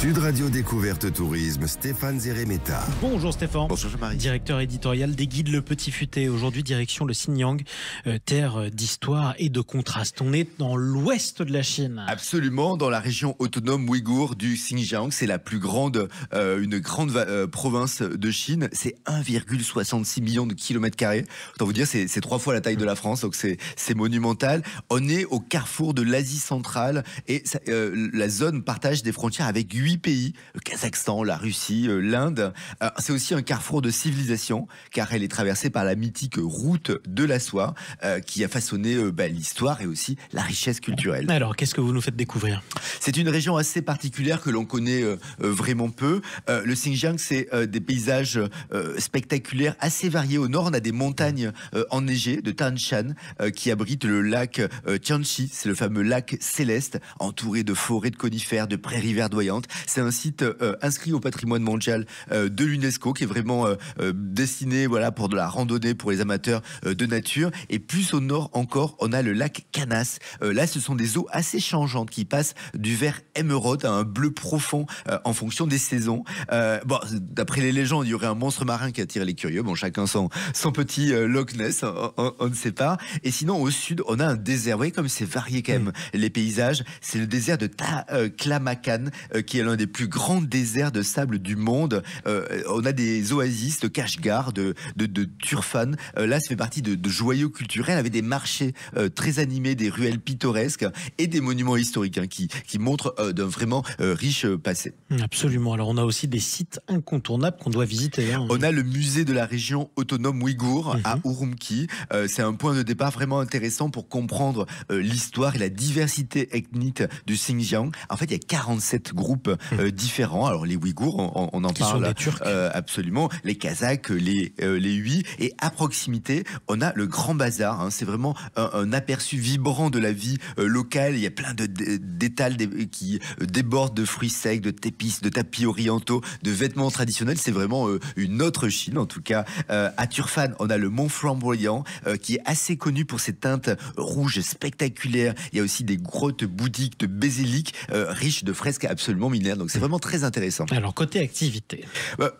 Sud Radio Découverte Tourisme, Stéphane Zeremeta. Bonjour Stéphane. Bonjour Jean-Marie. Directeur éditorial des Guides Le Petit Futé. Aujourd'hui, direction le Xinjiang, terre d'histoire et de contraste. On est dans l'ouest de la Chine. Absolument, dans la région autonome ouïghour du Xinjiang. C'est la plus grande, une grande province de Chine. C'est 1,66 million de kilomètres carrés. Autant vous dire, c'est 3 fois la taille de la France, donc c'est monumental. On est au carrefour de l'Asie centrale et la zone partage des frontières avec 8 pays, le Kazakhstan, la Russie, l'Inde. C'est aussi un carrefour de civilisation, car elle est traversée par la mythique route de la soie, qui a façonné l'histoire et aussi la richesse culturelle. Alors, qu'est-ce que vous nous faites découvrir? C'est une région assez particulière que l'on connaît vraiment peu. Le Xinjiang, c'est des paysages spectaculaires, assez variés. Au nord, on a des montagnes enneigées de Tanshan, qui abritent le lac Tianchi, c'est le fameux lac céleste, entouré de forêts de conifères, de prairies verdoyantes. C'est un site inscrit au patrimoine mondial de l'UNESCO, qui est vraiment destiné pour de la randonnée, pour les amateurs de nature. Et plus au nord encore, on a le lac Kanas. Là, ce sont des eaux assez changeantes qui passent du vert émeraude à un bleu profond en fonction des saisons. D'après les légendes, il y aurait un monstre marin qui attire les curieux. Bon, chacun son petit Loch Ness, on ne sait pas. Et sinon, au sud, on a un désert. Vous voyez comme c'est varié quand même les paysages. C'est le désert de Taklamakan, qui est l'un des plus grands déserts de sable du monde. On a des oasis de Kashgar, de Turfan. Là, ça fait partie de joyaux culturels avec des marchés très animés, des ruelles pittoresques et des monuments historiques qui montrent d'un vraiment riche passé. Absolument. Alors, on a aussi des sites incontournables qu'on doit visiter. On a le musée de la région autonome ouïghour à Urumqi. C'est un point de départ vraiment intéressant pour comprendre l'histoire et la diversité ethnique du Xinjiang. En fait, il y a 47 groupes différents. Alors, les Ouïghours, on en qui parle. Sont des Turcs. Absolument. Les Kazakhs, les Hui. Et à proximité, on a le Grand Bazar. C'est vraiment un aperçu vibrant de la vie locale. Il y a plein d'étals qui débordent de fruits secs, de tapis orientaux, de vêtements traditionnels. C'est vraiment une autre Chine, en tout cas. À Turfan, on a le Mont Flamboyant, qui est assez connu pour ses teintes rouges spectaculaires. Il y a aussi des grottes bouddhiques de basiliques riches de fresques absolument minéraires. Donc c'est vraiment très intéressant. Alors, côté activité.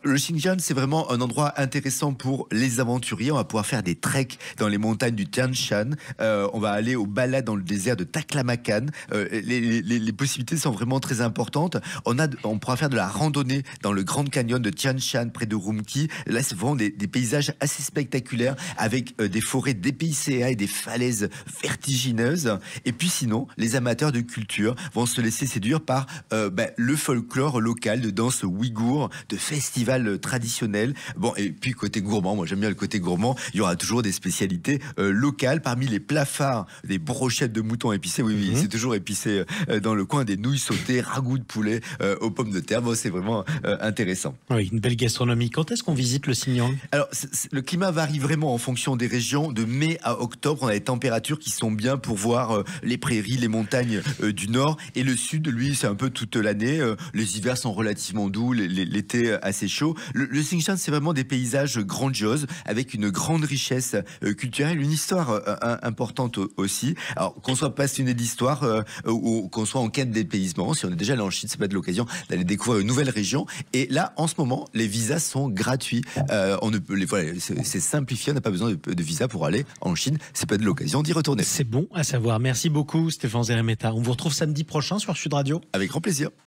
Le Xinjiang, c'est vraiment un endroit intéressant pour les aventuriers. On va pouvoir faire des treks dans les montagnes du Tian Shan. On va aller aux balades dans le désert de Taklamakan. Les possibilités sont vraiment très importantes. On pourra faire de la randonnée dans le Grand Canyon de Tian Shan près de Urumqi. Là, c'est vraiment des paysages assez spectaculaires avec des forêts dépaysées et des falaises vertigineuses. Et puis sinon, les amateurs de culture vont se laisser séduire par le folklore local de danse ouïghour, de festivals traditionnels. Bon, et puis côté gourmand, moi j'aime bien le côté gourmand, il y aura toujours des spécialités locales. Parmi les plats phares, des brochettes de mouton épicées, oui, c'est toujours épicé dans le coin, des nouilles sautées, ragoûts de poulet aux pommes de terre. Bon, c'est vraiment intéressant. Oui, une belle gastronomie. Quand est-ce qu'on visite le Xinjiang? Alors, le climat varie vraiment en fonction des régions. De mai à octobre, on a des températures qui sont bien pour voir les prairies, les montagnes du nord. Et le sud, lui, c'est un peu toute l'année. Les hivers sont relativement doux, l'été assez chaud. Le Xinjiang, c'est vraiment des paysages grandioses avec une grande richesse culturelle, une histoire importante aussi. Alors, qu'on soit passionné d'histoire ou qu'on soit en quête d'épaysement, si on est déjà allé en Chine, c'est pas de l'occasion d'aller découvrir une nouvelle région. Et là, en ce moment, les visas sont gratuits. C'est simplifié, on n'a pas besoin de visa pour aller en Chine. C'est pas de l'occasion d'y retourner. C'est bon à savoir. Merci beaucoup, Stéphane Zeremeta. On vous retrouve samedi prochain sur Sud Radio. Avec grand plaisir.